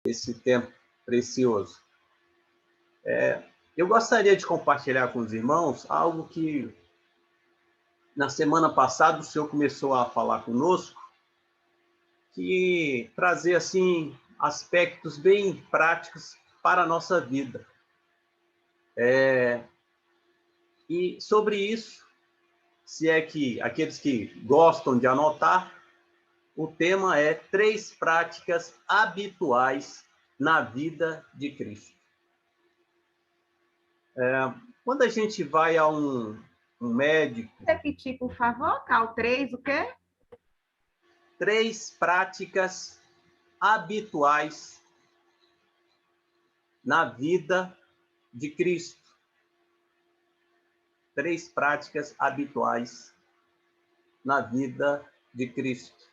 esse tempo precioso. Eu gostaria de compartilhar com os irmãos algo que, na semana passada, o senhor começou a falar conosco, que trazer, assim, aspectos bem práticos para a nossa vida. E sobre isso, se é que aqueles que gostam de anotar, o tema é 3 práticas habituais na vida de Cristo. Quando a gente vai a um médico... Repetir, por favor, Cal 3, o quê? 3 práticas habituais na vida de Cristo. 3 práticas habituais na vida de Cristo.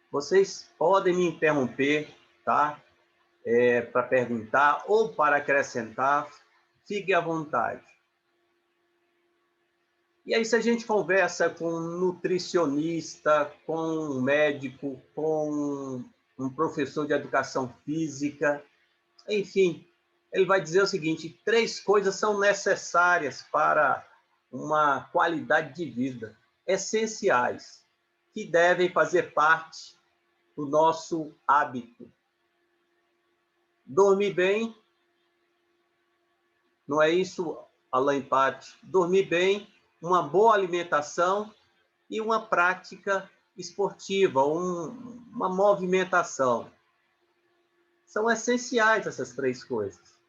Vocês podem me interromper, tá? Para perguntar ou para acrescentar, fique à vontade. E aí, se a gente conversa com um nutricionista, com um médico, com um professor de educação física, enfim, ele vai dizer o seguinte: 3 coisas são necessárias para uma qualidade de vida, essenciais, que devem fazer parte do nosso hábito. Dormir bem, não é isso, Alain Patti? Dormir bem, uma boa alimentação e uma prática esportiva, uma movimentação. São essenciais essas 3 coisas.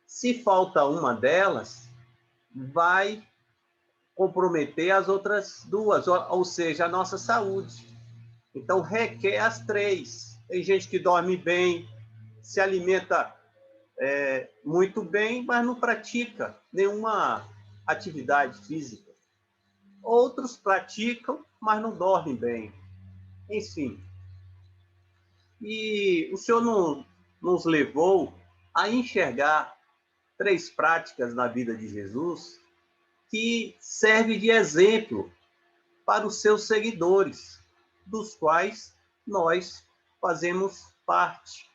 Se falta uma delas, vai comprometer as outras 2, ou seja, a nossa saúde. Então, requer as 3. Tem gente que dorme bem, se alimenta muito bem, mas não pratica nenhuma atividade física. Outros praticam, mas não dormem bem. Enfim. E o Senhor nos levou a enxergar 3 práticas na vida de Jesus que servem de exemplo para os seus seguidores, dos quais nós fazemos parte.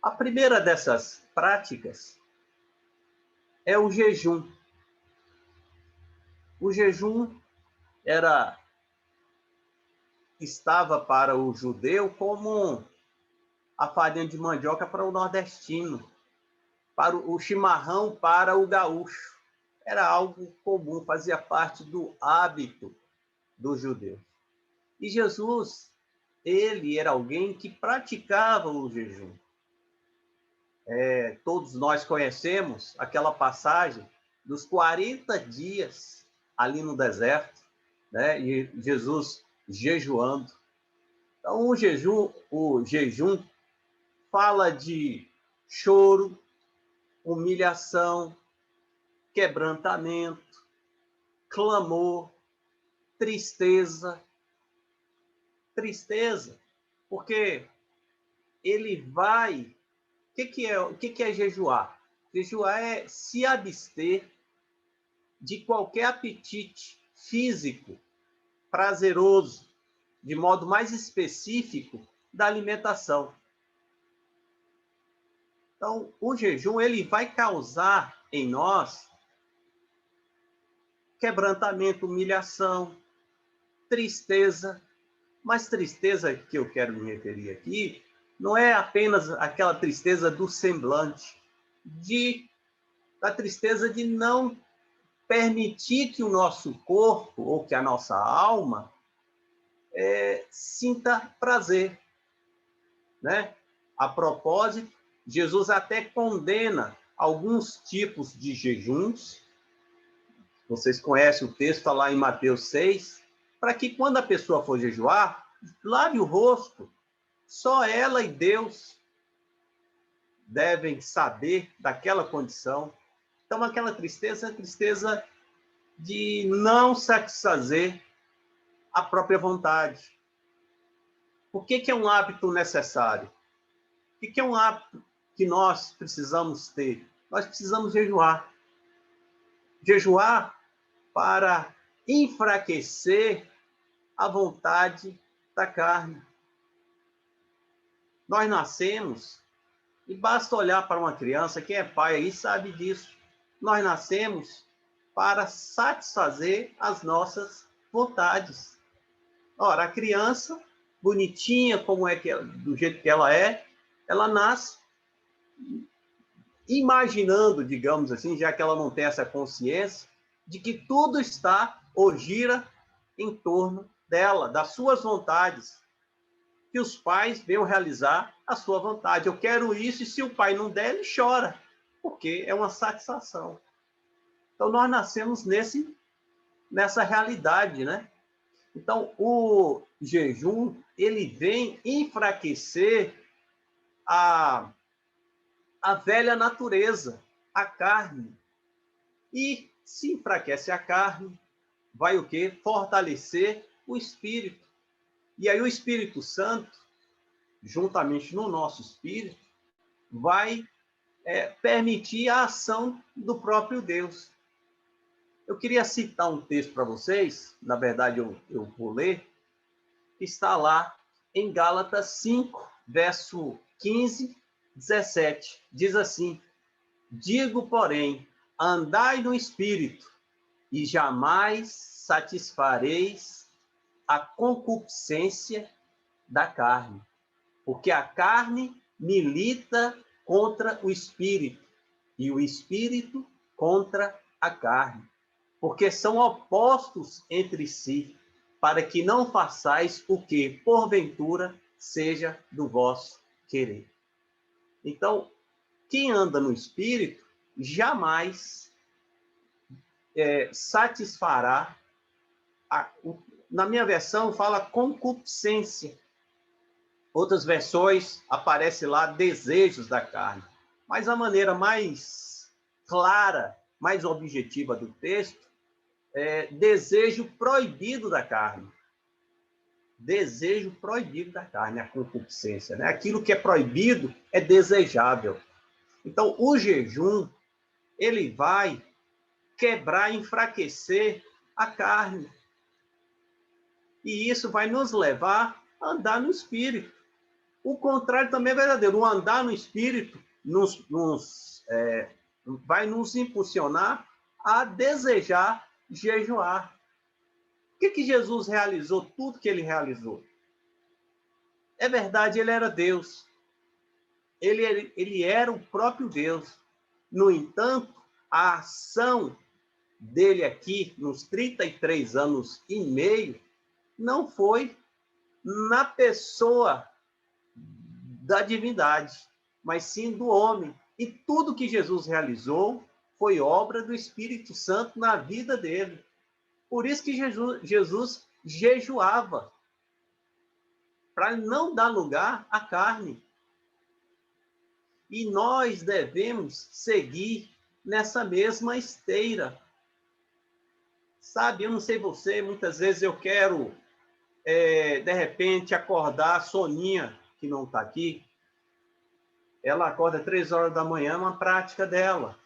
A primeira dessas práticas é o jejum. O jejum estava para o judeu como a farinha de mandioca para o nordestino, para o chimarrão para o gaúcho. Era algo comum, fazia parte do hábito do judeu. E Jesus, ele era alguém que praticava o jejum. Todos nós conhecemos aquela passagem dos 40 dias ali no deserto, né? E Jesus jejuando. Então, o jejum fala de choro, humilhação, quebrantamento, clamor, tristeza. Tristeza, porque ele vai... O que é jejuar? Jejuar é se abster de qualquer apetite físico prazeroso, de modo mais específico, da alimentação. Então, o jejum ele vai causar em nós quebrantamento, humilhação, tristeza. Mas tristeza que eu quero me referir aqui não é apenas aquela tristeza do semblante, da tristeza de não permitir que o nosso corpo ou que a nossa alma sinta prazer, né? A propósito, Jesus até condena alguns tipos de jejuns. Vocês conhecem o texto, está lá em Mateus 6, para que quando a pessoa for jejuar, lave o rosto. Só ela e Deus devem saber daquela condição. Então, aquela tristeza é a tristeza de não satisfazer a própria vontade. Por que é um hábito necessário? O que é um hábito que nós precisamos ter? Nós precisamos jejuar. Jejuar para enfraquecer a vontade da carne. Nós nascemos, e basta olhar para uma criança, quem é pai aí sabe disso. Nós nascemos para satisfazer as nossas vontades. Ora, a criança, bonitinha como é que do jeito que ela nasce imaginando, digamos assim, já que ela não tem essa consciência, de que tudo está ou gira em torno dela, das suas vontades, que os pais venham realizar a sua vontade. Eu quero isso, e se o pai não der, ele chora, porque é uma satisfação. Então, nós nascemos nessa realidade, né? Então, o jejum, ele vem enfraquecer a velha natureza, a carne. E se enfraquece a carne, vai o quê? Fortalecer o espírito. E aí o Espírito Santo, juntamente no nosso espírito, vai permitir a ação do próprio Deus. Eu queria citar um texto para vocês, na verdade eu vou ler, que está lá em Gálatas 5, verso 15, 17. Diz assim: digo, porém, andai no Espírito, e jamais satisfareis a concupiscência da carne, porque a carne milita contra o Espírito, e o Espírito contra a carne, porque são opostos entre si, para que não façais o que, porventura, seja do vosso querer. Então, quem anda no Espírito jamais satisfará. Na minha versão fala concupiscência. Outras versões aparece lá desejos da carne. Mas a maneira mais clara, mais objetiva do texto é desejo proibido da carne. Desejo proibido da carne, a concupiscência, né? Aquilo que é proibido é desejável. Então, o jejum, ele vai quebrar, enfraquecer a carne. E isso vai nos levar a andar no Espírito. O contrário também é verdadeiro. O andar no Espírito vai nos impulsionar a desejar jejuar. O que Jesus realizou? Tudo que ele realizou. É verdade, ele era Deus. Ele era o próprio Deus. No entanto, a ação dele aqui, nos 33 anos e meio, não foi na pessoa da divindade, mas sim do homem. E tudo que Jesus realizou foi obra do Espírito Santo na vida dele. Por isso que Jesus jejuava, para não dar lugar à carne. E nós devemos seguir nessa mesma esteira. Sabe, eu não sei você, muitas vezes eu quero, de repente, acordar a Soninha, que não está aqui. Ela acorda 3 horas da manhã, é uma prática dela.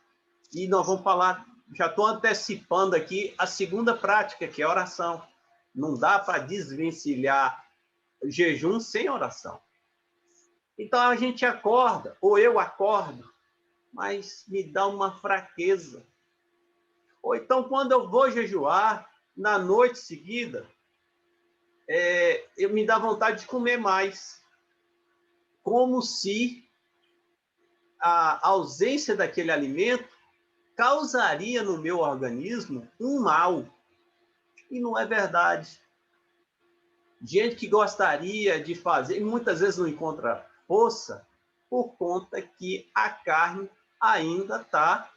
E nós vamos falar, já estou antecipando aqui a segunda prática, que é a oração. Não dá para desvencilhar jejum sem oração. Então a gente acorda, ou eu acordo, mas me dá uma fraqueza. Ou então, quando eu vou jejuar, na noite seguida, eu me dá vontade de comer mais. Como se a ausência daquele alimento causaria no meu organismo um mal. E não é verdade. Gente que gostaria de fazer, e muitas vezes não encontra força, por conta que a carne ainda está,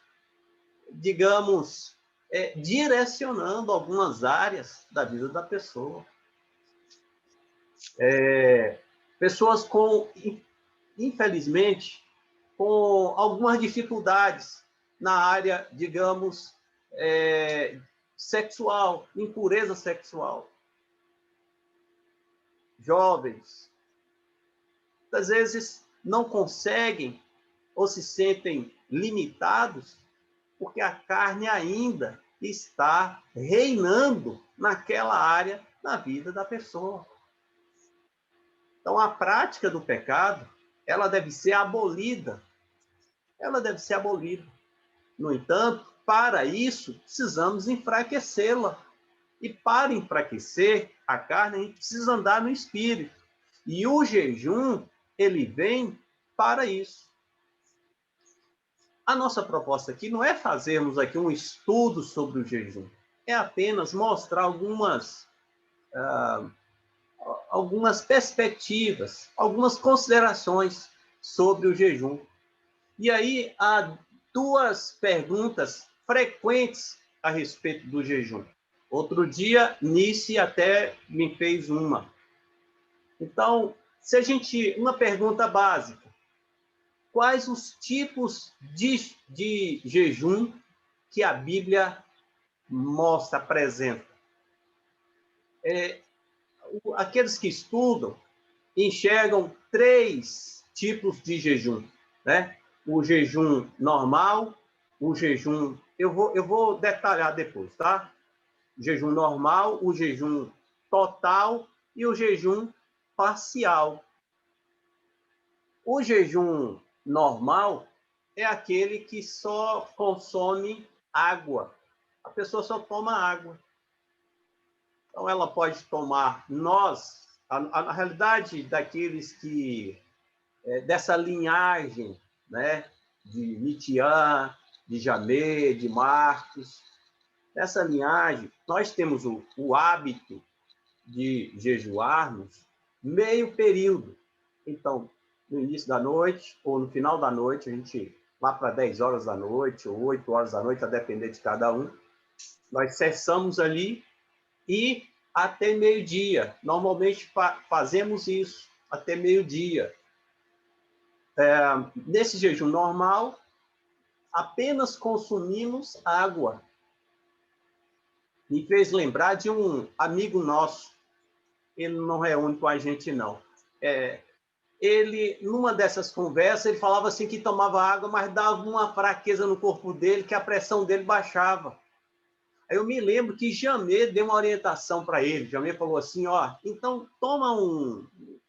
digamos, direcionando algumas áreas da vida da pessoa. Pessoas com, infelizmente, com algumas dificuldades na área, digamos, sexual, impureza sexual. Jovens, às vezes não conseguem ou se sentem limitados porque a carne ainda está reinando naquela área da vida da pessoa. Então, a prática do pecado, ela deve ser abolida. Ela deve ser abolida. No entanto, para isso, precisamos enfraquecê-la. E para enfraquecer a carne, a gente precisa andar no espírito. E o jejum, ele vem para isso. A nossa proposta aqui não é fazermos aqui um estudo sobre o jejum. É apenas mostrar algumas perspectivas, algumas considerações sobre o jejum. E aí há duas perguntas frequentes a respeito do jejum. Outro dia, Nice até me fez uma. Então, uma pergunta básica. Quais os tipos de jejum que a Bíblia mostra, apresenta? Aqueles que estudam enxergam 3 tipos de jejum, né? O jejum normal, o jejum... Eu vou detalhar depois, tá? O jejum normal, o jejum total e o jejum parcial. O jejum normal é aquele que só consome água. A pessoa só toma água. Então, ela pode tomar a realidade daqueles que, dessa linhagem, né, de Mitian, de Jamê, de Marcos, dessa linhagem, nós temos o hábito de jejuarmos meio período. Então, no início da noite ou no final da noite, a gente, lá para 10 horas da noite ou 8 horas da noite, a depender de cada um, nós cessamos ali e até meio-dia. Normalmente fazemos isso até meio-dia. Nesse jejum normal, apenas consumimos água. Me fez lembrar de um amigo nosso. Ele não reúne com a gente, não. Ele, numa dessas conversas, ele falava assim que tomava água, mas dava uma fraqueza no corpo dele, que a pressão dele baixava. Aí eu me lembro que Jamê deu uma orientação para ele. Jamê falou assim, ó, então toma um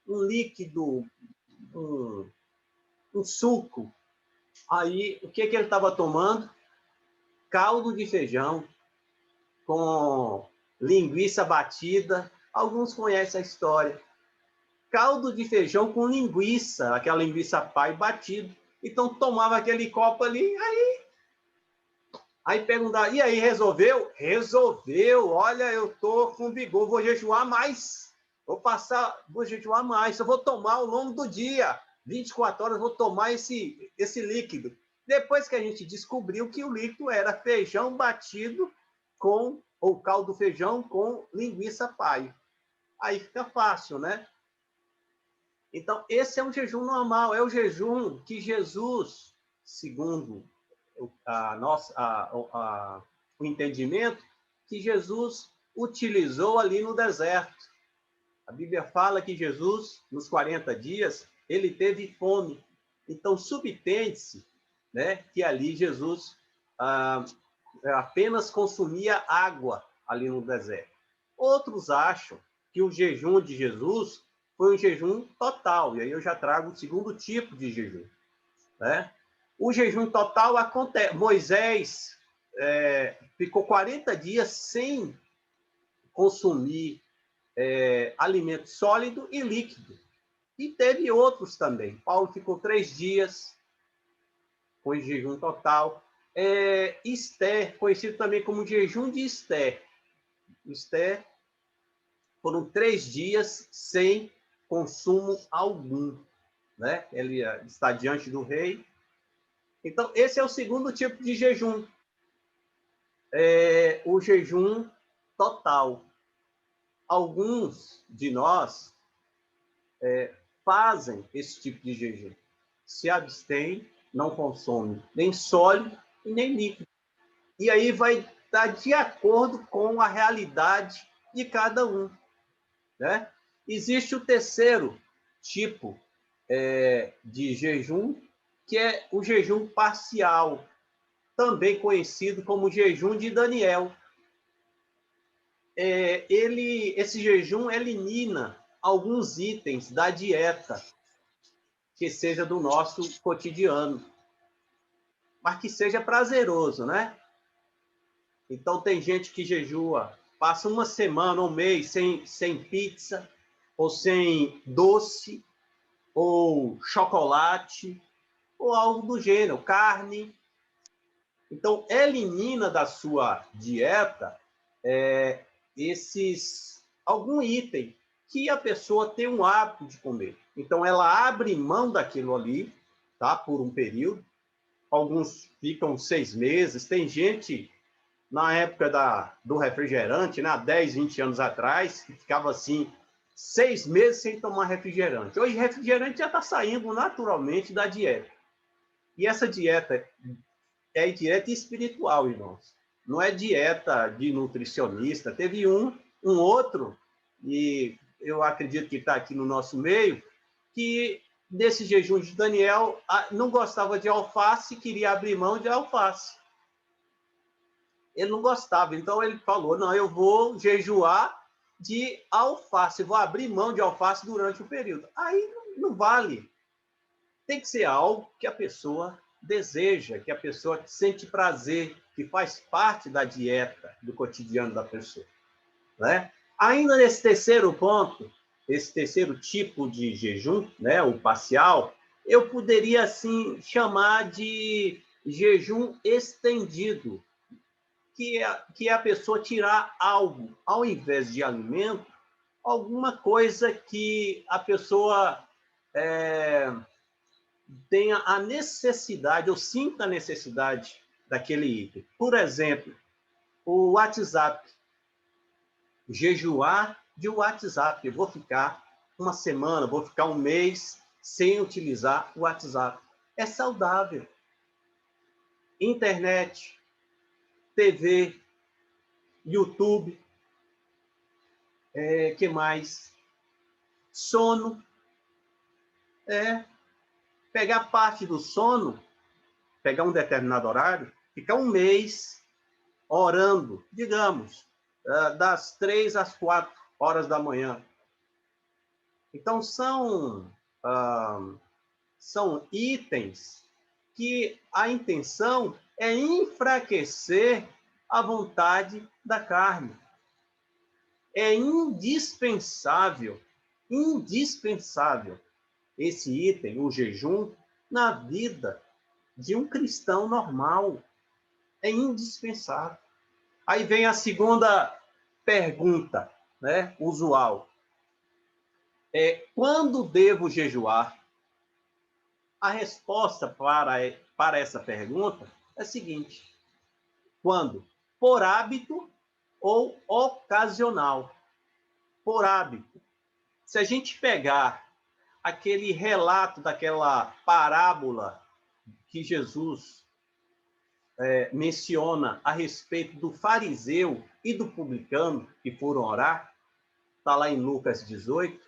líquido, um suco. Aí, o que ele estava tomando? Caldo de feijão com linguiça batida. Alguns conhecem a história. Caldo de feijão com linguiça, aquela linguiça pai batido. Então, tomava aquele copo ali, aí perguntava, e aí, resolveu? Resolveu, olha, eu tô com vigor, vou jejuar mais. Vou jejuar mais, eu vou tomar ao longo do dia. 24 horas, vou tomar esse líquido. Depois que a gente descobriu que o líquido era feijão batido ou caldo feijão com linguiça pai. Aí fica fácil, né? Então, esse é um jejum normal, é o jejum que Jesus, segundo o entendimento, que Jesus utilizou ali no deserto. A Bíblia fala que Jesus, nos 40 dias, ele teve fome. Então, subtende-se, né, que ali Jesus apenas consumia água ali no deserto. Outros acham que o jejum de Jesus foi um jejum total. E aí eu já trago o segundo tipo de jejum, né? O jejum total acontece. Moisés ficou 40 dias sem consumir alimento sólido e líquido. E teve outros também. Paulo ficou 3 dias com jejum total. Esther, conhecido também como jejum de Esther. Esther foram 3 dias sem consumo algum, né? Ele está diante do rei. Então, esse é o segundo tipo de jejum. O jejum total. Alguns de nós fazem esse tipo de jejum. Se abstêm, não consomem nem sólido e nem líquido. E aí vai estar de acordo com a realidade de cada um, né? Existe o terceiro tipo de jejum, que é o jejum parcial, também conhecido como jejum de Daniel. Esse jejum elimina alguns itens da dieta que seja do nosso cotidiano, mas que seja prazeroso, né? Então, tem gente que jejua, passa uma semana, um mês sem pizza, ou sem doce, ou chocolate, ou algo do gênero, carne. Então, elimina da sua dieta algum item que a pessoa tem um hábito de comer. Então, ela abre mão daquilo ali, tá? Por um período. Alguns ficam 6 meses. Tem gente, na época do refrigerante, né? Há 10, 20 anos atrás, que ficava assim, 6 meses sem tomar refrigerante. Hoje, refrigerante já está saindo naturalmente da dieta. E essa dieta é dieta espiritual, irmãos. Não é dieta de nutricionista. Teve um outro, e eu acredito que está aqui no nosso meio, que desse jejum de Daniel não gostava de alface e queria abrir mão de alface. Ele não gostava, então ele falou, não, eu vou jejuar de alface, vou abrir mão de alface durante o período. Aí não vale. Tem que ser algo que a pessoa deseja, que a pessoa sente prazer, que faz parte da dieta, do cotidiano da pessoa, né? Ainda nesse terceiro ponto, esse terceiro tipo de jejum, né, o parcial, eu poderia, assim, chamar de jejum estendido, que é a pessoa tirar algo, ao invés de alimento, alguma coisa que a pessoa tenha a necessidade, ou sinta a necessidade daquele item. Por exemplo, o WhatsApp. Jejuar de WhatsApp. Eu vou ficar uma semana, vou ficar um mês sem utilizar o WhatsApp. É saudável. Internet, TV, YouTube, que mais? Sono. Pegar parte do sono, pegar um determinado horário, ficar um mês orando, digamos, das 3 às 4 horas da manhã. Então, são itens que a intenção é enfraquecer a vontade da carne. É indispensável esse item, o jejum, na vida de um cristão normal. É indispensável. Aí vem a segunda pergunta, né, usual. Quando devo jejuar? A resposta para essa pergunta é a seguinte: quando? Por hábito ou ocasional. Por hábito. Se a gente pegar aquele relato daquela parábola que Jesus menciona a respeito do fariseu e do publicano que foram orar, está lá em Lucas 18,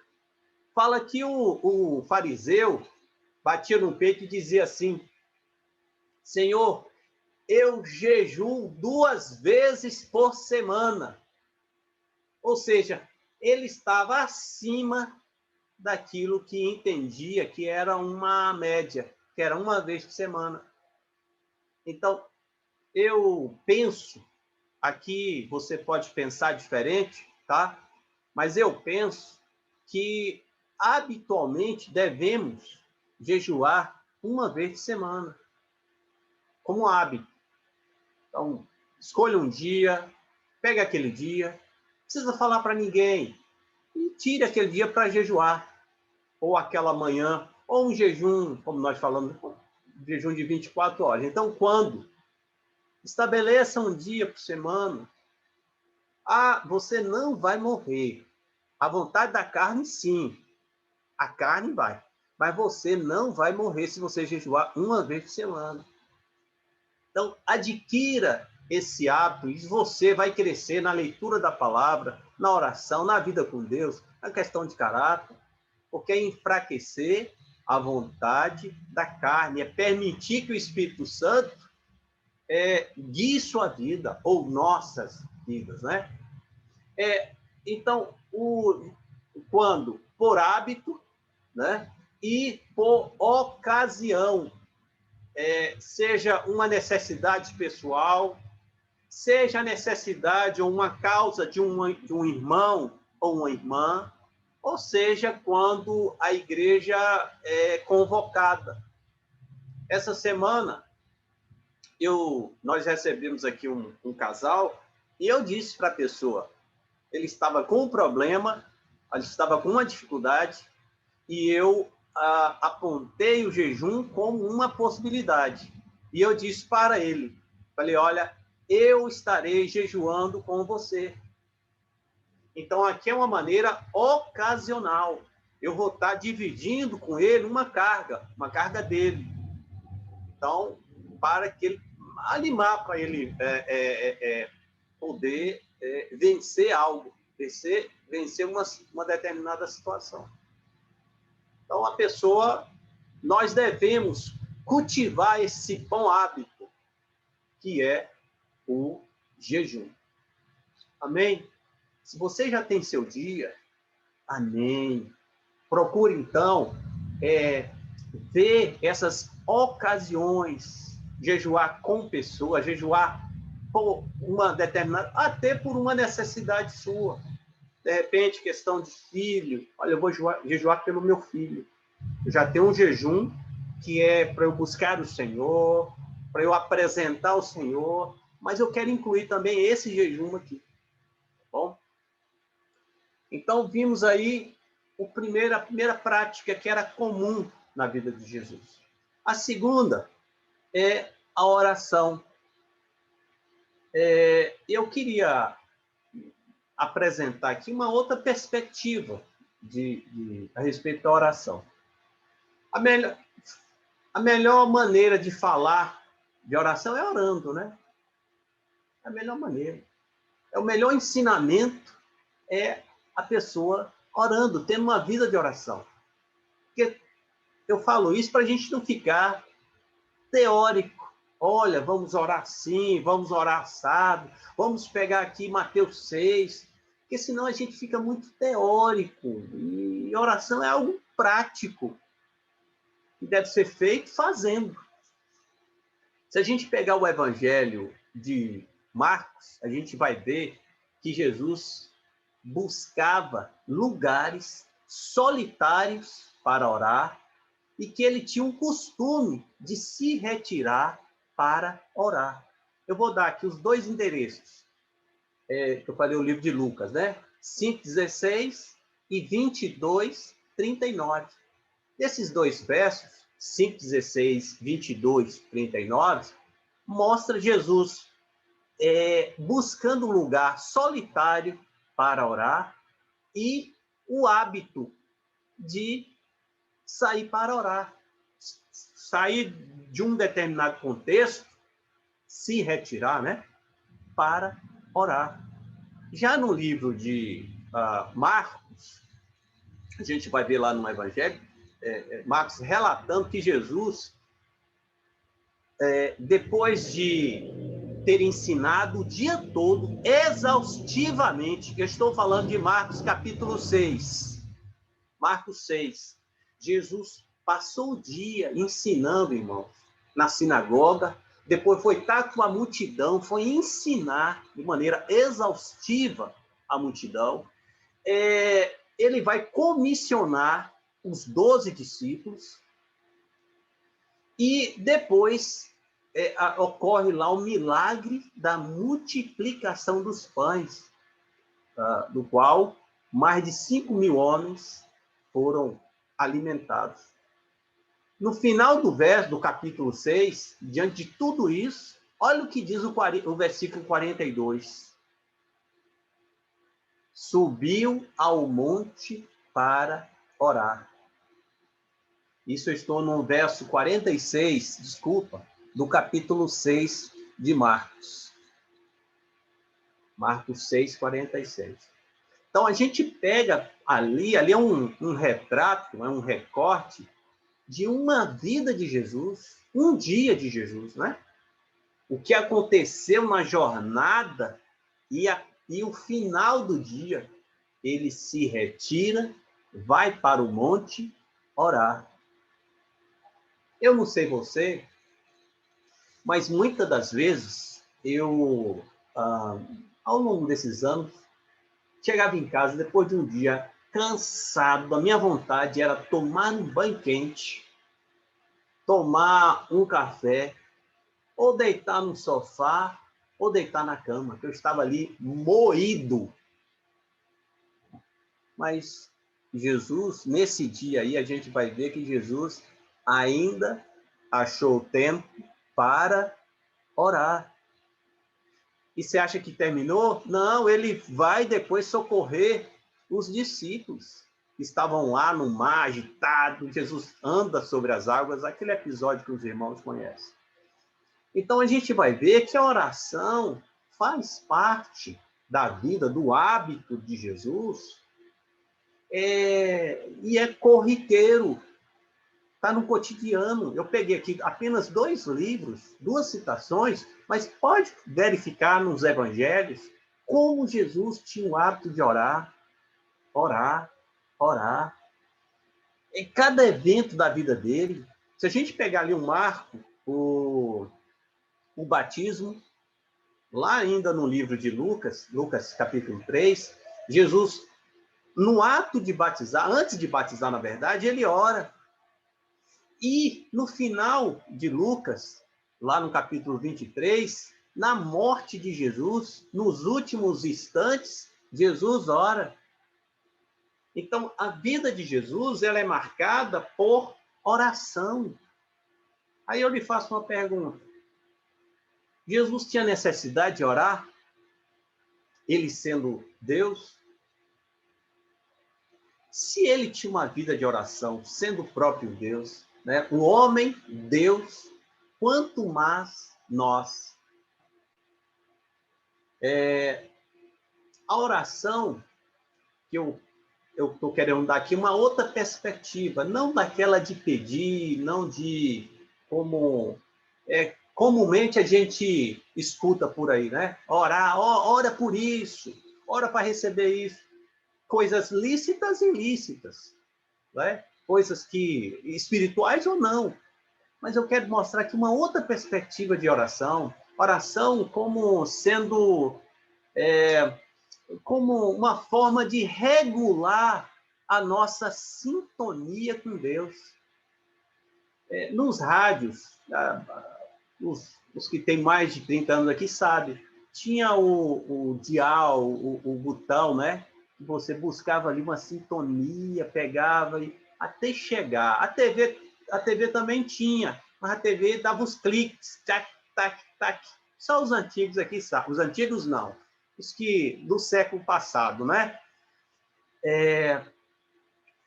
fala que o fariseu batia no peito e dizia assim: Senhor, eu jejuo 2 vezes por semana. Ou seja, ele estava acima daquilo que entendia que era uma média, que era 1 vez por semana. Então, eu penso, aqui você pode pensar diferente, tá? Mas eu penso que habitualmente devemos jejuar 1 vez por semana, como hábito. Então, escolha um dia, pega aquele dia, não precisa falar para ninguém, e tire aquele dia para jejuar, ou aquela manhã, ou um jejum, como nós falamos, um jejum de 24 horas. Então, quando? Estabeleça um dia por semana. Você não vai morrer. A vontade da carne, sim. A carne vai. Mas você não vai morrer se você jejuar 1 vez por semana. Então, adquira esse hábito e você vai crescer na leitura da palavra, na oração, na vida com Deus, na questão de caráter, porque é enfraquecer a vontade da carne, é permitir que o Espírito Santo guie sua vida, ou nossas vidas, né? Então, quando por hábito, né? E por ocasião, seja uma necessidade pessoal, seja a necessidade ou uma causa de um irmão ou uma irmã, ou seja, quando a igreja é convocada. Essa semana, nós recebemos aqui um casal, e eu disse para a pessoa, ele estava com um problema, ele estava com uma dificuldade, e eu apontei o jejum como uma possibilidade. E eu disse para ele, falei, olha, eu estarei jejuando com você. Então, aqui é uma maneira ocasional. Eu vou estar dividindo com ele uma carga dele. Então, para que ele animar para ele poder vencer algo, vencer uma determinada situação. Então, nós devemos cultivar esse bom hábito, que é o jejum. Amém? Se você já tem seu dia, amém. Procure, então, ver essas ocasiões, jejuar com pessoas, jejuar por uma determinada, até por uma necessidade sua. De repente, questão de filho, olha, eu vou jejuar pelo meu filho. Eu já tenho um jejum que é para eu buscar o Senhor, para eu apresentar o Senhor, mas eu quero incluir também esse jejum aqui. Tá bom? Então, vimos aí a primeira prática que era comum na vida de Jesus. A segunda é a oração. Eu queria apresentar aqui uma outra perspectiva a respeito da oração. A melhor maneira de falar de oração é orando, né? É a melhor maneira. O melhor ensinamento é a pessoa orando, tendo uma vida de oração. Porque eu falo isso para a gente não ficar teórico. Olha, vamos orar assim, vamos orar assado, vamos pegar aqui Mateus 6, porque senão a gente fica muito teórico. E oração é algo prático, que deve ser feito fazendo. Se a gente pegar o Evangelho de Marcos, a gente vai ver que Jesus buscava lugares solitários para orar e que ele tinha um costume de se retirar para orar. Eu vou dar aqui os dois endereços. Que eu falei o livro de Lucas, né? 5:16 e 22:39. Esses dois versos, 5:16, 22:39, mostra Jesus buscando um lugar solitário para orar e o hábito de sair para orar. Sair de um determinado contexto, se retirar, né? Para orar. Já no livro de Marcos, a gente vai ver lá no Evangelho, Marcos relatando que Jesus, depois de ter ensinado o dia todo, exaustivamente, eu estou falando de Marcos capítulo 6. Marcos 6. Jesus passou o dia ensinando, irmãos, na sinagoga, depois foi estar com a multidão, foi ensinar de maneira exaustiva a multidão. Ele vai comissionar os 12 discípulos e depois ocorre lá o milagre da multiplicação dos pães, do qual mais de 5.000 homens foram alimentados. No final do capítulo 6, diante de tudo isso, olha o que diz o versículo 42. Subiu ao monte para orar. Isso eu estou no verso 46, do capítulo 6 de Marcos. Marcos 6, 46. Então, a gente pega ali é um retrato, um recorte de uma vida de Jesus, um dia de Jesus, né? O que aconteceu na jornada e o final do dia, ele se retira vai para o monte orar. Eu não sei você, mas muitas das vezes eu, ao longo desses anos, chegava em casa depois de um dia cansado, a minha vontade era tomar um banho quente, tomar um café, ou deitar no sofá, ou deitar na cama, que eu estava ali moído. Mas Jesus, nesse dia aí, a gente vai ver que Jesus ainda achou tempo para orar. E você acha que terminou? Não, ele vai depois socorrer os discípulos que estavam lá no mar agitado. Jesus anda sobre as águas, aquele episódio que os irmãos conhecem. Então a gente vai ver que a oração faz parte da vida, do hábito de Jesus, e é corriqueiro, está no cotidiano. Eu peguei aqui apenas 2 livros, 2 citações, mas pode verificar nos evangelhos como Jesus tinha o hábito de orar, orar, orar. Em cada evento da vida dele, se a gente pegar ali um marco, o batismo, lá ainda no livro de Lucas, Lucas capítulo 3, Jesus, no ato de batizar, antes de batizar, na verdade, ele ora. E no final de Lucas, lá no capítulo 23, na morte de Jesus, nos últimos instantes, Jesus ora. Então, a vida de Jesus, ela é marcada por oração. Aí eu lhe faço uma pergunta. Jesus tinha necessidade de orar? Ele sendo Deus? Se ele tinha uma vida de oração, sendo o próprio Deus, né? O homem, Deus, quanto mais nós. A oração, que eu estou querendo dar aqui uma outra perspectiva, não daquela de pedir, não de como comumente a gente escuta por aí, né? Orar, ora por isso, ora para receber isso. Coisas lícitas e ilícitas, né? Coisas que espirituais ou não. Mas eu quero mostrar aqui uma outra perspectiva de oração. Oração como sendo como uma forma de regular a nossa sintonia com Deus. Nos rádios, os que têm mais de 30 anos aqui sabem, tinha o dial, o botão, né? Você buscava ali uma sintonia, pegava e até chegar. A TV também tinha, mas a TV dava os cliques, tac, tac, tac. Só os antigos aqui sabem. Os antigos não. Os que do século passado, né?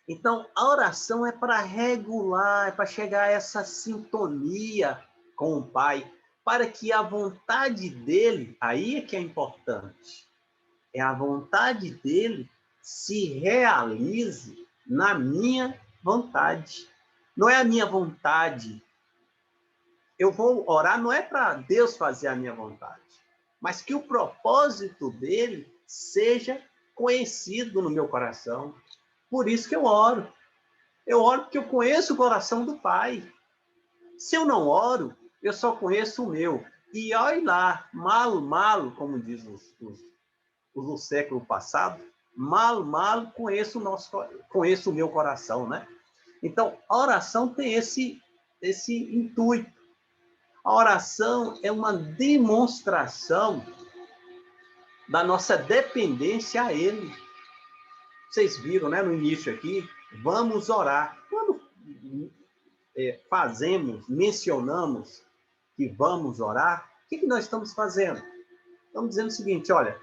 Então, a oração é para regular, é para chegar a essa sintonia com o Pai, para que a vontade dele, aí é que é importante, é a vontade dele se realize na minha vontade. Não é a minha vontade. Eu vou orar não é para Deus fazer a minha vontade, mas que o propósito dele seja conhecido no meu coração. Por isso que eu oro. Eu oro porque eu conheço o coração do Pai. Se eu não oro, eu só conheço o meu. E olha lá, malo, como diz os do século passado, malo, conheço o meu coração, né? Então, a oração tem esse intuito. A oração é uma demonstração da nossa dependência a Ele. Vocês viram, né, no início aqui, vamos orar. Quando mencionamos que vamos orar, o que nós estamos fazendo? Estamos dizendo o seguinte, olha,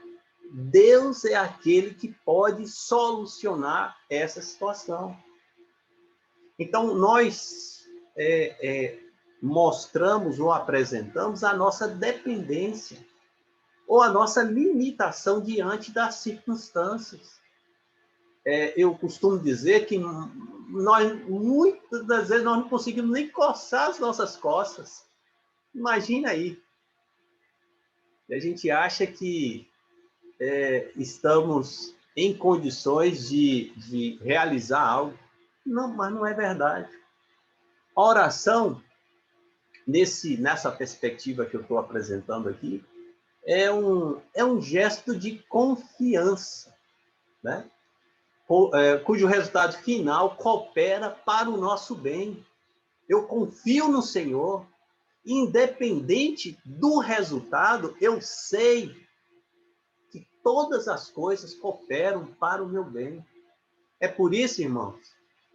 Deus é aquele que pode solucionar essa situação. Então, nós mostramos ou apresentamos a nossa dependência ou a nossa limitação diante das circunstâncias. Eu costumo dizer que muitas das vezes, nós não conseguimos nem coçar as nossas costas. Imagina aí. A gente acha que estamos em condições de realizar algo. Não, mas não é verdade. A oração, nessa perspectiva que eu estou apresentando aqui, é um gesto de confiança, né? Cujo resultado final coopera para o nosso bem. Eu confio no Senhor, independente do resultado, eu sei que todas as coisas cooperam para o meu bem. É por isso, irmãos,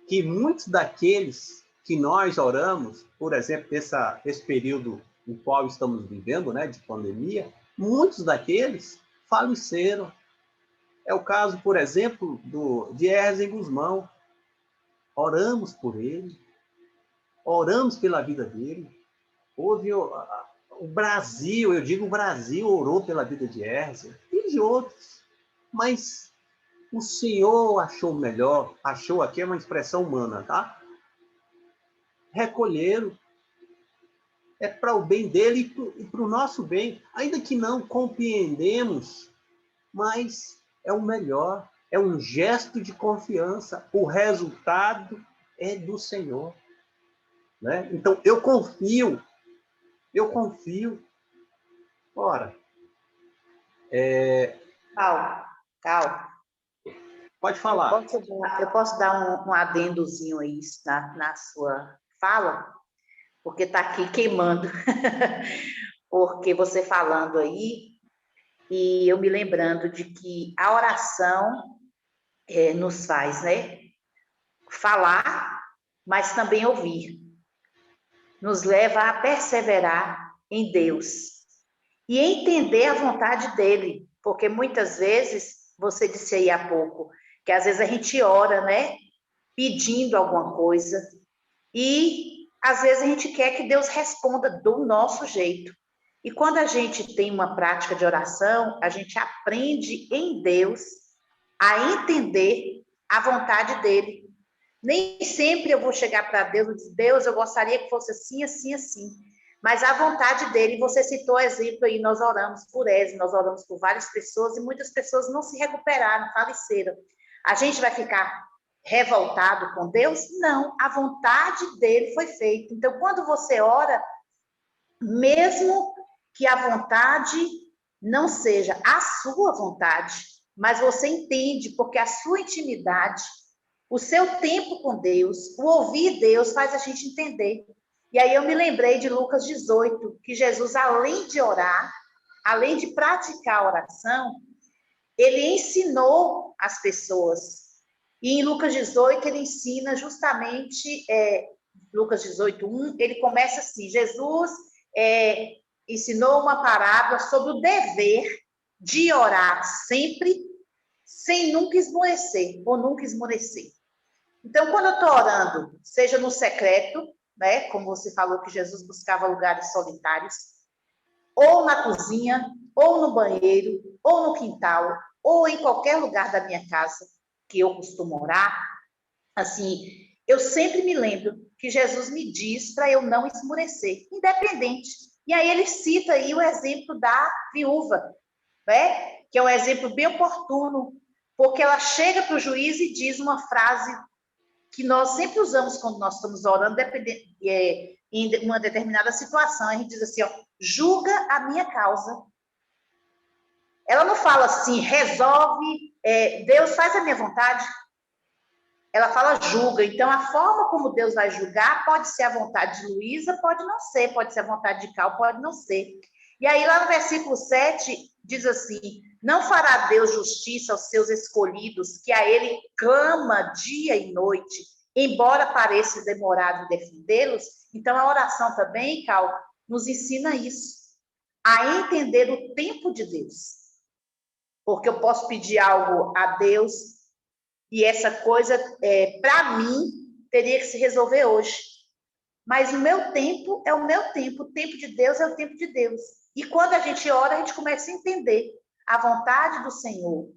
que muitos daqueles que nós oramos, por exemplo, esse período no qual estamos vivendo, né, de pandemia, muitos daqueles faleceram. É o caso, por exemplo, de Erzen Guzmão. Oramos por ele, oramos pela vida dele. Houve o Brasil, eu digo o Brasil, orou pela vida de Erzen e de outros. Mas o Senhor achou melhor, achou aqui é uma expressão humana, tá? Recolheram. É para o bem dele e para o nosso bem. Ainda que não compreendemos, mas é o melhor. É um gesto de confiança. O resultado é do Senhor. Né? Então, eu confio. Ora, Cal, pode falar. eu posso dar um adendozinho aí na sua fala? Porque está aqui queimando. Porque você falando aí, e eu me lembrando de que a oração nos faz, né? Falar, mas também ouvir. Nos leva a perseverar em Deus e entender a vontade dele, porque muitas vezes, você disse aí há pouco, que às vezes a gente ora, né, pedindo alguma coisa, e às vezes a gente quer que Deus responda do nosso jeito. E quando a gente tem uma prática de oração, a gente aprende em Deus a entender a vontade dele. Nem sempre eu vou chegar para Deus e dizer, Deus, eu gostaria que fosse assim, assim, assim. Mas a vontade dele, você citou exemplo aí, nós oramos por Ezra, nós oramos por várias pessoas e muitas pessoas não se recuperaram, faleceram. A gente vai ficar revoltado com Deus? Não, a vontade dele foi feita. Então, quando você ora, mesmo que a vontade não seja a sua vontade, mas você entende, porque a sua intimidade, o seu tempo com Deus, o ouvir Deus faz a gente entender. E aí eu me lembrei de Lucas 18, que Jesus, além de orar, além de praticar a oração, ele ensinou as pessoas. E em Lucas 18, ele ensina justamente, Lucas 18, 1, ele começa assim, Jesus ensinou uma parábola sobre o dever de orar sempre, sem nunca esmorecer, ou nunca esmorecer. Então, quando eu estou orando, seja no secreto, né, como você falou que Jesus buscava lugares solitários, ou na cozinha, ou no banheiro, ou no quintal, ou em qualquer lugar da minha casa que eu costumo orar, assim, eu sempre me lembro que Jesus me diz para eu não esmorecer, independente. E aí ele cita aí o exemplo da viúva, né, que é um exemplo bem oportuno, porque ela chega para o juiz e diz uma frase que nós sempre usamos quando nós estamos orando, em uma determinada situação, a gente diz assim, ó, julga a minha causa. Ela não fala assim, resolve, Deus faz a minha vontade. Ela fala julga. Então, a forma como Deus vai julgar pode ser a vontade de Luísa, pode não ser. Pode ser a vontade de Cal, pode não ser. E aí, lá no versículo 7, diz assim, não fará Deus justiça aos seus escolhidos, que a ele clama dia e noite, embora pareça demorado em defendê-los. Então, a oração também, Cal, nos ensina isso, a entender o tempo de Deus. Porque eu posso pedir algo a Deus e essa coisa, para mim, teria que se resolver hoje. Mas o meu tempo é o meu tempo, o tempo de Deus é o tempo de Deus. E quando a gente ora, a gente começa a entender a vontade do Senhor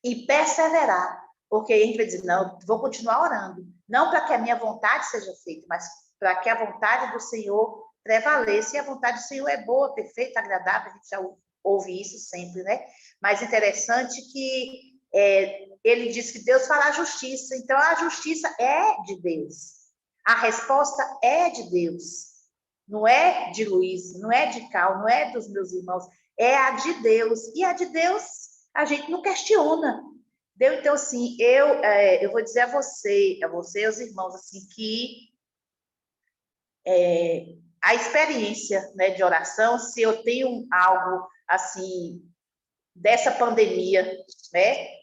e perseverar. Porque aí a gente vai dizer, não, vou continuar orando. Não para que a minha vontade seja feita, mas para que a vontade do Senhor prevaleça. E a vontade do Senhor é boa, perfeita, agradável. A gente já ouve isso sempre, né? Mas interessante que ele diz que Deus fará justiça. Então, a justiça é de Deus. A resposta é de Deus. Não é de Luiz, não é de Cal, não é dos meus irmãos. É a de Deus. E a de Deus, a gente não questiona. Então, assim, eu vou dizer a você e aos irmãos, assim, que a experiência, né, de oração, se eu tenho algo, assim, dessa pandemia, né,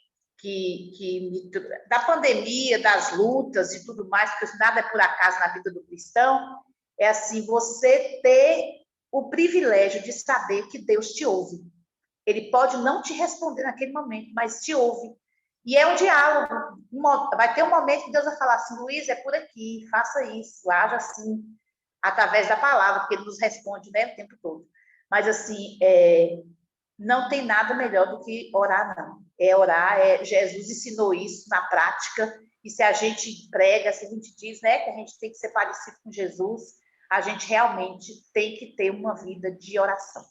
da pandemia, das lutas e tudo mais, porque nada é por acaso na vida do cristão, é assim, você ter o privilégio de saber que Deus te ouve. Ele pode não te responder naquele momento, mas te ouve. E é um diálogo. Vai ter um momento que Deus vai falar assim, Luiz, é por aqui, faça isso, haja assim, através da palavra, porque ele nos responde, né, o tempo todo. Mas, assim, não tem nada melhor do que orar, não. Orar, Jesus ensinou isso na prática, e se a gente prega, se a gente diz, né, que a gente tem que ser parecido com Jesus, a gente realmente tem que ter uma vida de oração.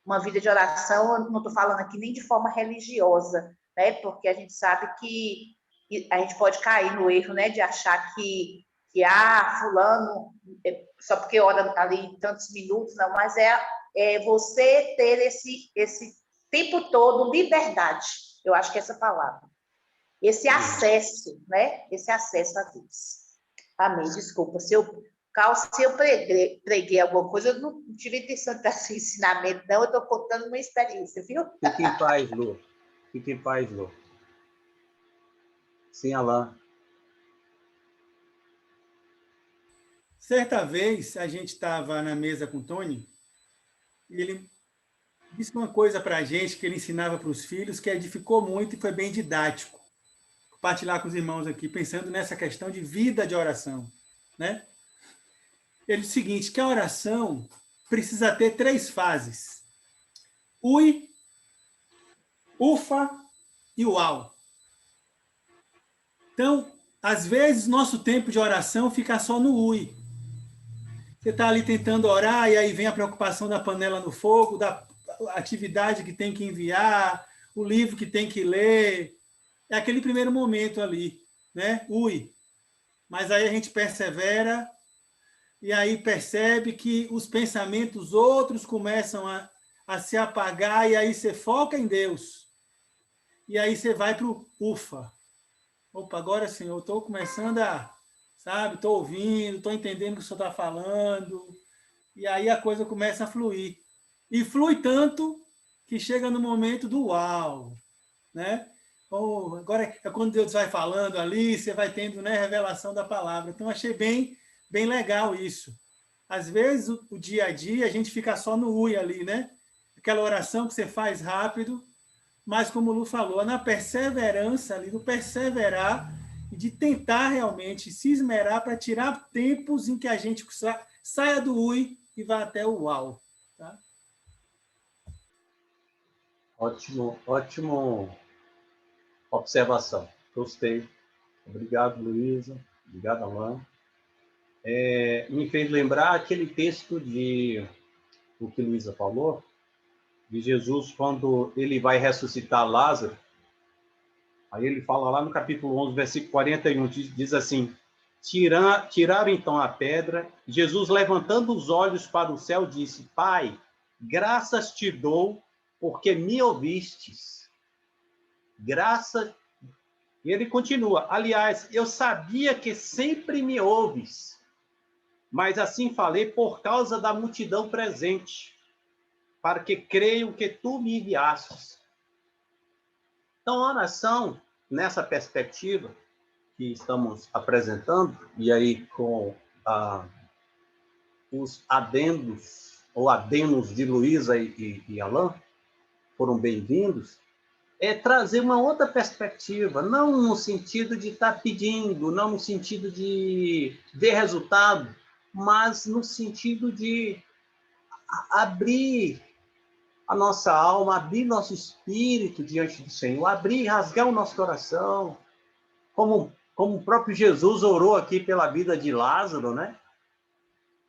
Uma vida de oração, eu não estou falando aqui nem de forma religiosa, né, porque a gente sabe que a gente pode cair no erro, né, de achar que fulano, só porque ora ali tantos minutos, não, mas você ter esse tempo todo liberdade, eu acho que é essa palavra, esse acesso, né? Esse acesso a Deus. Amém. Desculpa, se eu preguei alguma coisa, eu não tive intenção de dar esse ensinamento, não, eu estou contando uma experiência, viu? Fique em paz, Lu. Fique em paz, Lu. Sim, Alain. Certa vez, a gente estava na mesa com o Tony, e ele disse uma coisa para a gente que ele ensinava para os filhos, que edificou muito e foi bem didático. Compartilhar com os irmãos aqui, pensando nessa questão de vida de oração, né? Ele disse o seguinte, que a oração precisa ter 3 fases. Ui, ufa e uau. Então, às vezes, nosso tempo de oração fica só no ui. Você está ali tentando orar e aí vem a preocupação da panela no fogo, da atividade que tem que enviar, o livro que tem que ler. É aquele primeiro momento ali, né? Ui. Mas aí a gente persevera e aí percebe que os pensamentos outros começam a se apagar e aí você foca em Deus. E aí você vai para o ufa. Opa, agora sim, eu estou começando sabe, estou ouvindo, estou entendendo o que o senhor está falando. E aí a coisa começa a fluir. E flui tanto que chega no momento do uau, né? Agora é quando Deus vai falando ali, você vai tendo, né, revelação da palavra. Então, achei bem legal isso. Às vezes, o dia a dia, a gente fica só no ui ali, né? Aquela oração que você faz rápido, mas como o Lu falou, na perseverança ali, no perseverar e de tentar realmente se esmerar para tirar tempos em que a gente saia do ui e vá até o uau. Tá? Ótimo observação. Gostei. Obrigado, Luísa. Obrigado, Alain. Me fez lembrar aquele texto o que Luísa falou, de Jesus, quando ele vai ressuscitar Lázaro. Aí ele fala lá no capítulo 11, versículo 41, diz assim, tiraram então a pedra, Jesus, levantando os olhos para o céu, disse, Pai, graças te dou, porque me ouvistes. Graça. E ele continua, aliás, eu sabia que sempre me ouves, mas assim falei por causa da multidão presente, para que creiam que tu me enviastes. Então, a oração, nessa perspectiva que estamos apresentando, e aí com os adendos, ou adenos de Luísa e Alain, foram bem-vindos, é trazer uma outra perspectiva, não no sentido de estar pedindo, não no sentido de ver resultado, mas no sentido de abrir a nossa alma, abrir nosso espírito diante do Senhor, abrir, rasgar o nosso coração, como o próprio Jesus orou aqui pela vida de Lázaro, né?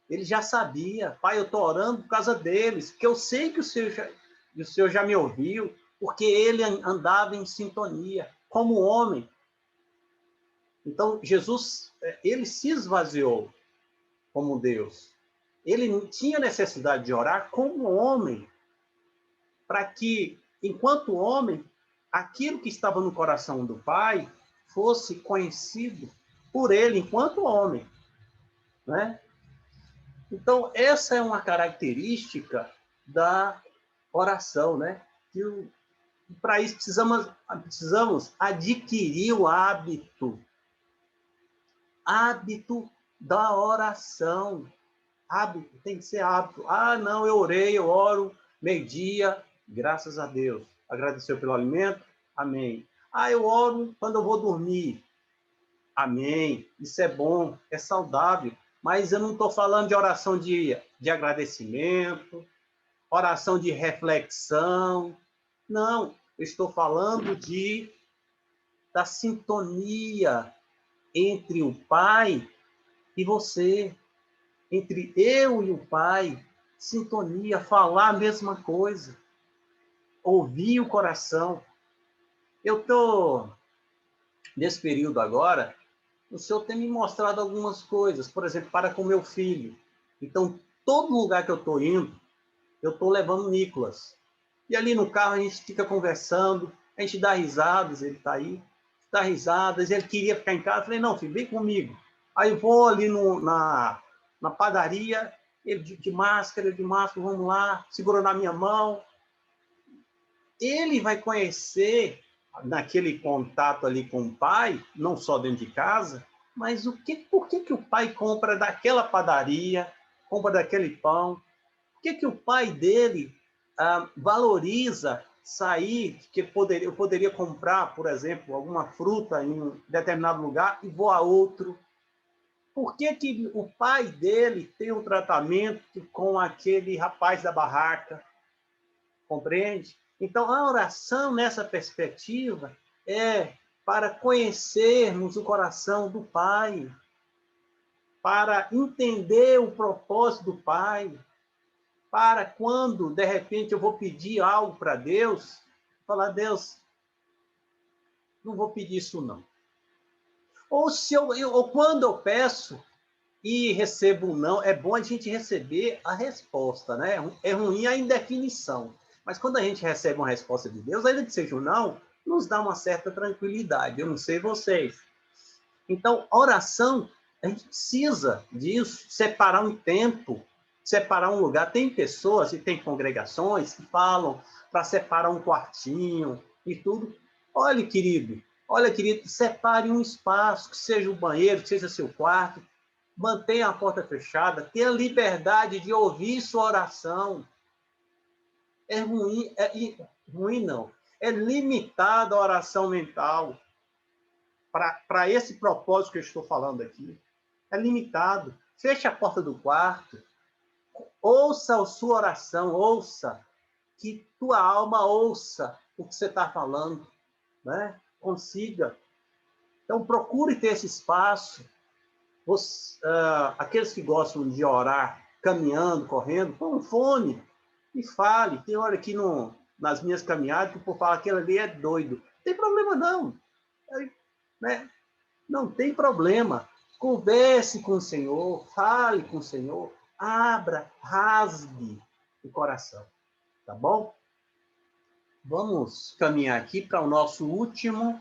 Ele já sabia, Pai, eu estou orando por causa deles, porque eu sei que o Senhor já me ouviu, porque ele andava em sintonia, como homem. Então, Jesus, ele se esvaziou como Deus. Ele tinha necessidade de orar como homem, para que, enquanto homem, aquilo que estava no coração do Pai fosse conhecido por ele enquanto homem, né? Então, essa é uma característica da oração, né? Que para isso precisamos adquirir o hábito da oração. Hábito, tem que ser hábito. Ah, não, eu orei, eu oro meio-dia, graças a Deus. Agradeceu pelo alimento? Amém. Ah, eu oro quando eu vou dormir. Amém. Isso é bom, é saudável. Mas eu não estou falando de oração de agradecimento, oração de reflexão. Não, eu estou falando da sintonia entre o Pai e você. Entre eu e o Pai, sintonia, falar a mesma coisa, ouvir o coração. Eu estou, nesse período agora, o Senhor tem me mostrado algumas coisas, por exemplo, para com meu filho. Então, todo lugar que eu estou indo, eu estou levando o Nicolas. E ali no carro a gente fica conversando, a gente dá risadas, ele está aí, dá risadas, ele queria ficar em casa, eu falei, não, filho, vem comigo. Aí eu vou ali na padaria, ele de máscara, vamos lá, segurando a minha mão. Ele vai conhecer, naquele contato ali com o pai, não só dentro de casa, mas por que o pai compra daquela padaria, compra daquele pão? Por que o pai dele valoriza sair, que eu poderia comprar, por exemplo, alguma fruta em um determinado lugar e vou a outro? Por que o pai dele tem um tratamento com aquele rapaz da barraca? Compreende? Então, a oração nessa perspectiva é para conhecermos o coração do Pai, para entender o propósito do Pai, para quando, de repente, eu vou pedir algo para Deus, falar, Deus, não vou pedir isso não. Ou quando eu peço e recebo um não, é bom a gente receber a resposta, né? É ruim a indefinição. Mas quando a gente recebe uma resposta de Deus, ainda que seja um não, nos dá uma certa tranquilidade. Eu não sei vocês. Então, oração, a gente precisa disso, separar um tempo, separar um lugar. Tem pessoas e tem congregações que falam para separar um quartinho e tudo. Olha, querido, separe um espaço, que seja o banheiro, que seja seu quarto, mantenha a porta fechada, tenha liberdade de ouvir sua oração. É ruim não. É limitada a oração mental para esse propósito que eu estou falando aqui. É limitado. Feche a porta do quarto. Ouça a sua oração, ouça. Que tua alma ouça o que você está falando, né? Consiga. Então, procure ter esse espaço. Aqueles que gostam de orar caminhando, correndo, põe um fone e fale. Tem hora aqui nas minhas caminhadas que o povo fala que aquele ali é doido. Não tem problema, não. Né? Não tem problema. Converse com o Senhor, fale com o Senhor, abra, rasgue o coração. Tá bom? Vamos caminhar aqui para o nosso última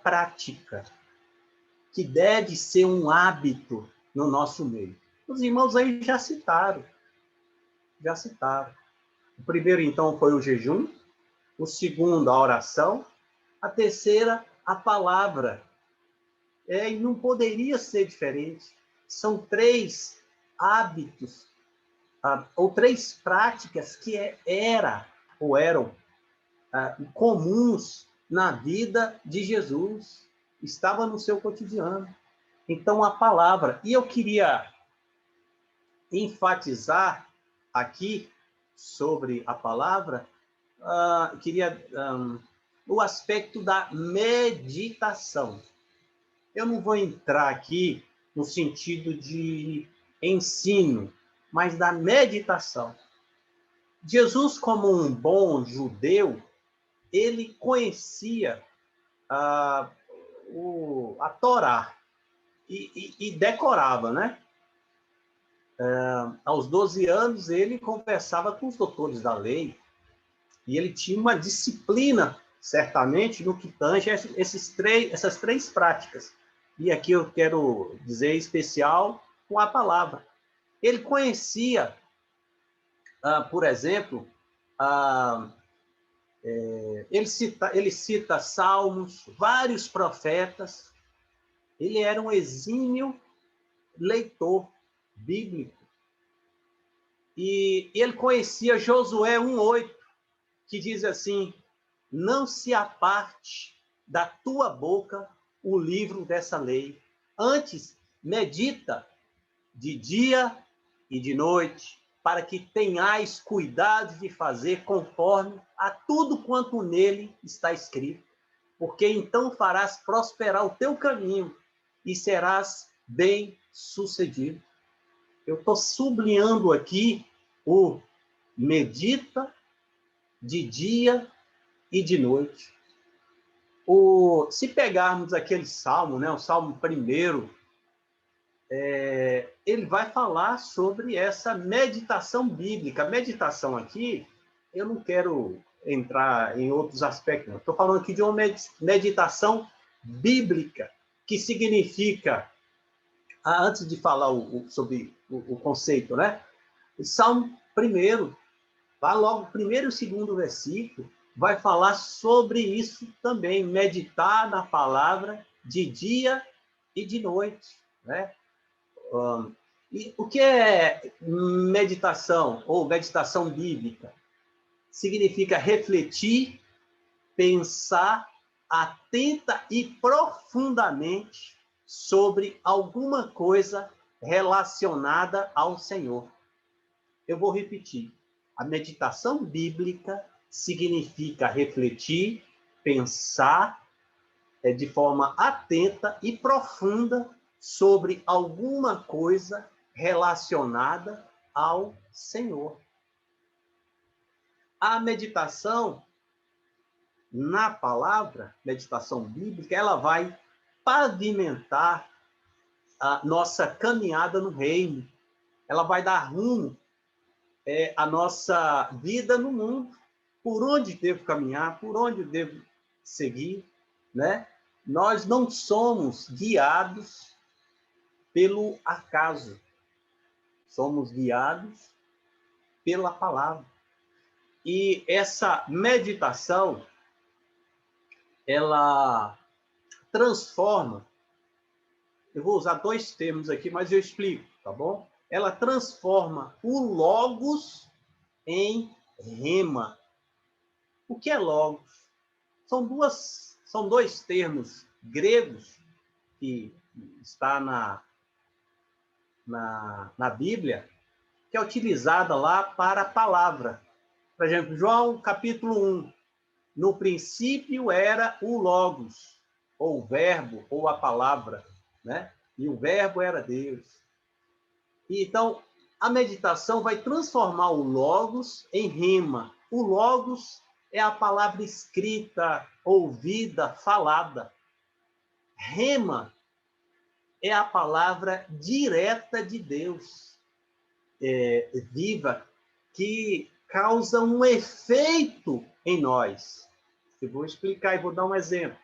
prática, que deve ser um hábito no nosso meio. Os irmãos aí já citaram. O primeiro, então, foi o jejum. O segundo, a oração. A terceira, a palavra. E não poderia ser diferente. São 3 hábitos, ou 3 práticas que eram comuns na vida de Jesus. Estava no seu cotidiano. Então, a palavra. E eu queria enfatizar aqui sobre a palavra, o aspecto da meditação. Eu não vou entrar aqui no sentido de ensino, mas da meditação. Jesus, como um bom judeu, ele conhecia a Torá e decorava, né? Aos 12 anos, ele conversava com os doutores da lei e ele tinha uma disciplina, certamente, no que tange essas três práticas. E aqui eu quero dizer em especial com a palavra. Ele conhecia, por exemplo, ele cita salmos, vários profetas. Ele era um exímio leitor bíblico. E ele conhecia Josué 1:8, que diz assim: não se aparte da tua boca o livro dessa lei. Antes, medita de dia e de noite, para que tenhais cuidado de fazer conforme a tudo quanto nele está escrito. Porque então farás prosperar o teu caminho e serás bem-sucedido. Eu estou sublinhando aqui o medita de dia e de noite. Se pegarmos aquele salmo, né, o Salmo 1, ele vai falar sobre essa meditação bíblica. A meditação aqui, eu não quero entrar em outros aspectos, estou falando aqui de uma meditação bíblica, que significa, antes de falar sobre o conceito, né? O Salmo 1, vai logo, o primeiro e o segundo versículo, vai falar sobre isso também, meditar na palavra de dia e de noite, né? E o que é meditação, ou meditação bíblica? Significa refletir, pensar atenta e profundamente sobre alguma coisa relacionada ao Senhor. Eu vou repetir. A meditação bíblica significa refletir, pensar de forma atenta e profunda sobre alguma coisa relacionada ao Senhor. A meditação na palavra, meditação bíblica, ela vai pavimentar a nossa caminhada no reino. Ela vai dar rumo à nossa vida no mundo. Por onde devo caminhar, por onde devo seguir, né? Nós não somos guiados pelo acaso. Somos guiados pela palavra. E essa meditação, ela transforma, eu vou usar dois termos aqui, mas eu explico, tá bom? Ela transforma o logos em rema. O que é logos? São dois termos gregos que está na Bíblia, que é utilizada lá para a palavra. Por exemplo, João capítulo 1. No princípio era o Logos, ou o verbo, ou a palavra, né? E o verbo era Deus. E, então, a meditação vai transformar o Logos em rema. O Logos é a palavra escrita, ouvida, falada. Rema é a palavra direta de Deus, viva, que causa um efeito em nós. Eu vou explicar e vou dar um exemplo.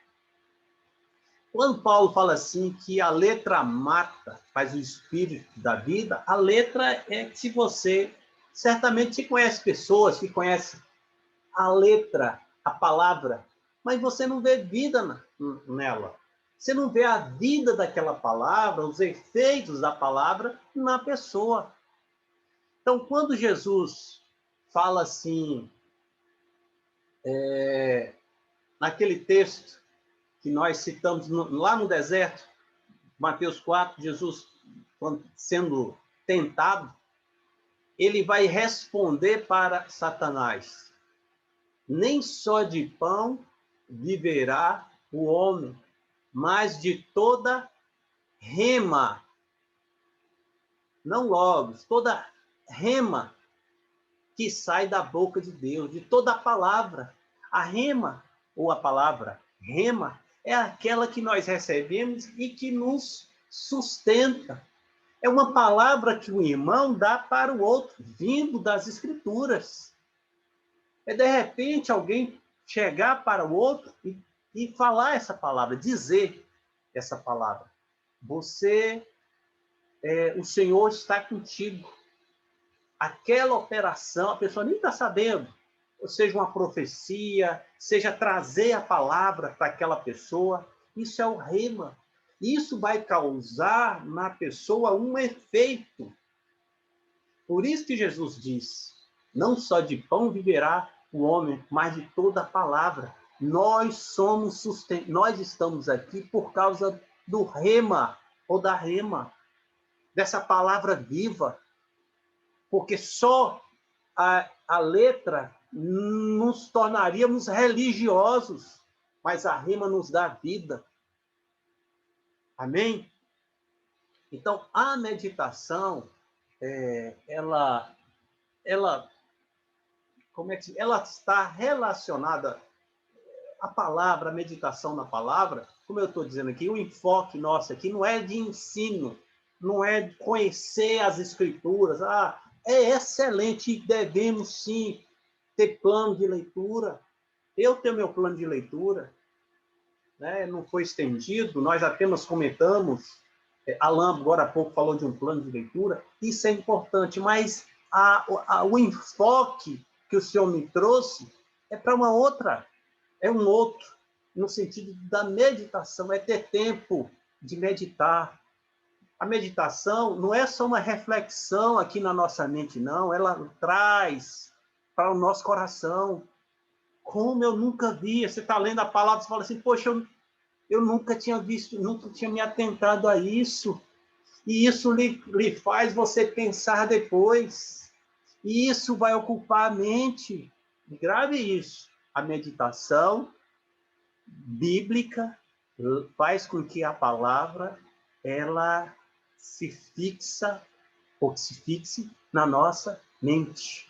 Quando Paulo fala assim que a letra mata, faz o espírito da vida, a letra é que se você certamente conhece pessoas que conhecem a letra, a palavra, mas você não vê vida nela. Você não vê a vida daquela palavra, os efeitos da palavra na pessoa. Então, quando Jesus fala assim, naquele texto que nós citamos lá no deserto, Mateus 4, Jesus sendo tentado, ele vai responder para Satanás: nem só de pão viverá o homem, mas de toda rema, não logos, toda rema que sai da boca de Deus, de toda a palavra. A rema, ou a palavra rema, é aquela que nós recebemos e que nos sustenta. É uma palavra que o irmão dá para o outro, vindo das Escrituras. É, de repente, alguém chegar para o outro e falar essa palavra, dizer essa palavra. O Senhor está contigo. Aquela operação, a pessoa nem está sabendo. Ou seja, uma profecia, seja trazer a palavra para aquela pessoa. Isso é o rema. Isso vai causar na pessoa um efeito. Por isso que Jesus diz, não só de pão viverá o homem, mas de toda a palavra. Nós estamos aqui por causa do rema, ou da rema, dessa palavra viva. Porque só a letra nos tornaríamos religiosos, mas a rema nos dá vida. Amém? Então, a meditação, ela está relacionada à palavra, a meditação na palavra, como eu estou dizendo aqui, o enfoque nosso aqui não é de ensino, não é de conhecer as Escrituras. É excelente e devemos, sim, ter plano de leitura. Eu tenho meu plano de leitura, né? Não foi estendido, nós apenas comentamos. Alain, agora há pouco, falou de um plano de leitura. Isso é importante, mas o enfoque que o Senhor me trouxe é para um outro, no sentido da meditação, é ter tempo de meditar. A meditação não é só uma reflexão aqui na nossa mente, não. Ela traz para o nosso coração. Como eu nunca vi. Você está lendo a palavra e fala assim, poxa, eu nunca tinha visto, nunca tinha me atentado a isso. E isso lhe faz você pensar depois. E isso vai ocupar a mente. Grave isso. A meditação bíblica faz com que a palavra ela se fixe na nossa mente.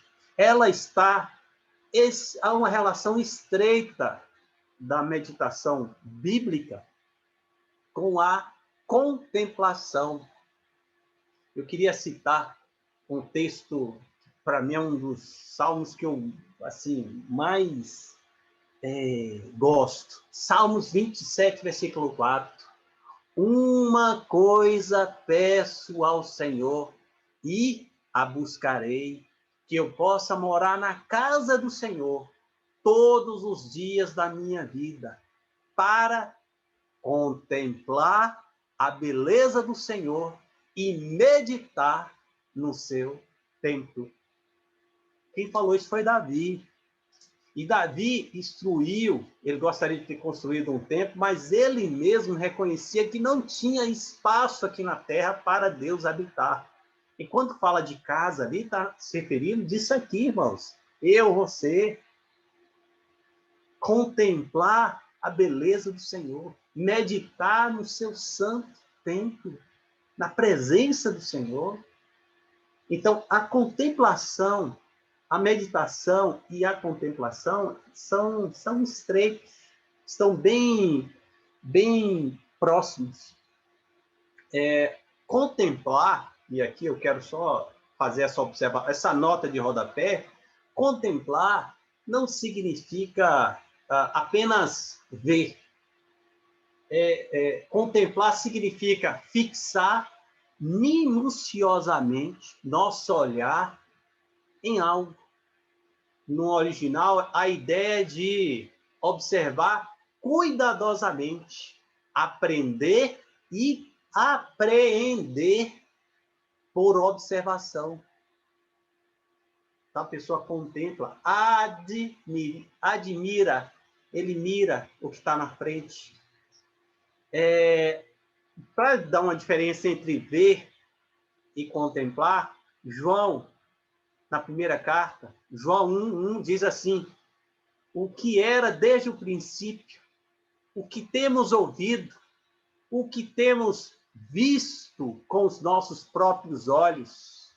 Há uma relação estreita da meditação bíblica com a contemplação. Eu queria citar um texto, para mim é um dos salmos que eu mais gosto. Salmos 27, versículo 4. Uma coisa peço ao Senhor e a buscarei, que eu possa morar na casa do Senhor todos os dias da minha vida, para contemplar a beleza do Senhor e meditar no seu templo. Quem falou isso foi Davi. E Davi instruiu, ele gostaria de ter construído um templo, mas ele mesmo reconhecia que não tinha espaço aqui na terra para Deus habitar. E quando fala de casa ali, está se referindo disso aqui, irmãos. Eu, você, contemplar a beleza do Senhor, meditar no seu santo templo, na presença do Senhor. Então, a contemplação, a meditação e a contemplação são estreitos, estão bem próximos. Contemplar, e aqui eu quero só fazer essa observação, essa nota de rodapé, contemplar não significa apenas ver. Contemplar significa fixar minuciosamente nosso olhar em algo. No original, a ideia de observar cuidadosamente, aprender e apreender por observação. Então, a pessoa contempla, admira, ele mira o que está na frente. Para dar uma diferença entre ver e contemplar, João, na primeira carta, João 1:1 diz assim: o que era desde o princípio, o que temos ouvido, o que temos visto com os nossos próprios olhos,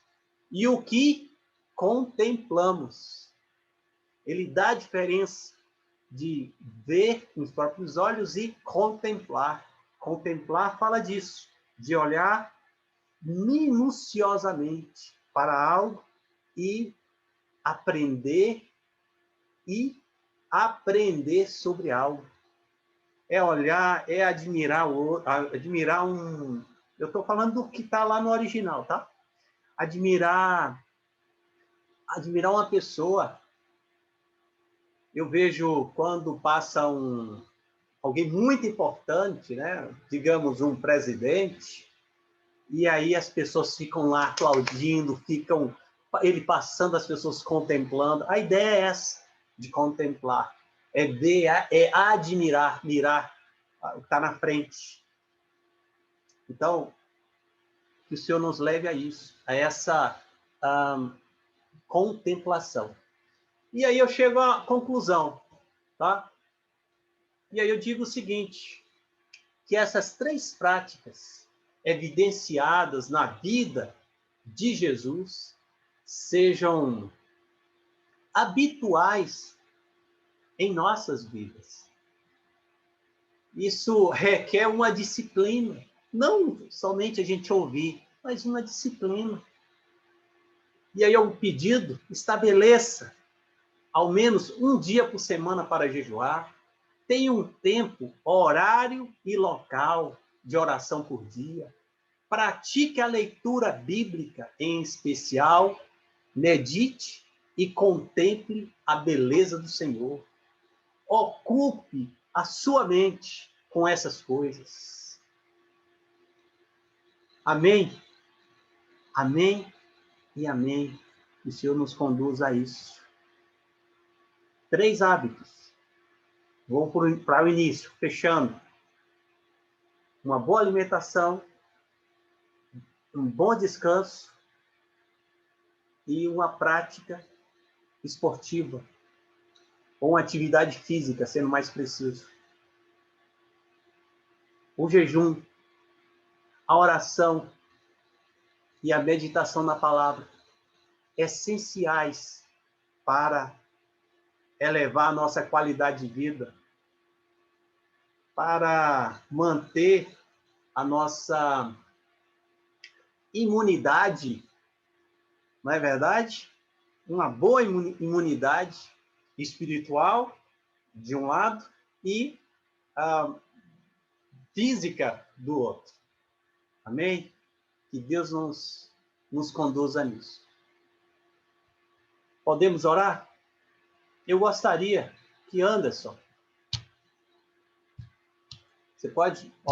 e o que contemplamos. Ele dá a diferença de ver com os próprios olhos e contemplar. Contemplar fala disso, de olhar minuciosamente para algo e aprender sobre algo. É olhar, é admirar admirar um... Eu estou falando do que está lá no original, tá? Admirar uma pessoa. Eu vejo quando passa alguém muito importante, né? Digamos, um presidente, e aí as pessoas ficam lá aplaudindo, ele passando, as pessoas contemplando. A ideia é essa, de contemplar. É ver, é admirar, mirar o que está na frente. Então, que o Senhor nos leve a isso, a essa contemplação. E aí eu chego à conclusão, tá? E aí eu digo o seguinte, que essas 3 práticas evidenciadas na vida de Jesus sejam habituais em nossas vidas. Isso requer uma disciplina, não somente a gente ouvir, mas uma disciplina. E aí é um pedido, estabeleça ao menos um dia por semana para jejuar, tenha um tempo, horário e local de oração por dia, pratique a leitura bíblica em especial, medite e contemple a beleza do Senhor. Ocupe a sua mente com essas coisas. Amém? Amém e amém. Que o Senhor nos conduza a isso. 3 hábitos. Vou para o início, fechando. Uma boa alimentação, um bom descanso e uma prática esportiva, ou uma atividade física, sendo mais preciso. O jejum, a oração e a meditação na palavra, essenciais para elevar a nossa qualidade de vida, para manter a nossa imunidade, não é verdade? Uma boa imunidade espiritual, de um lado, e física do outro. Amém? Que Deus nos conduza nisso. Podemos orar? Eu gostaria que Anderson, você pode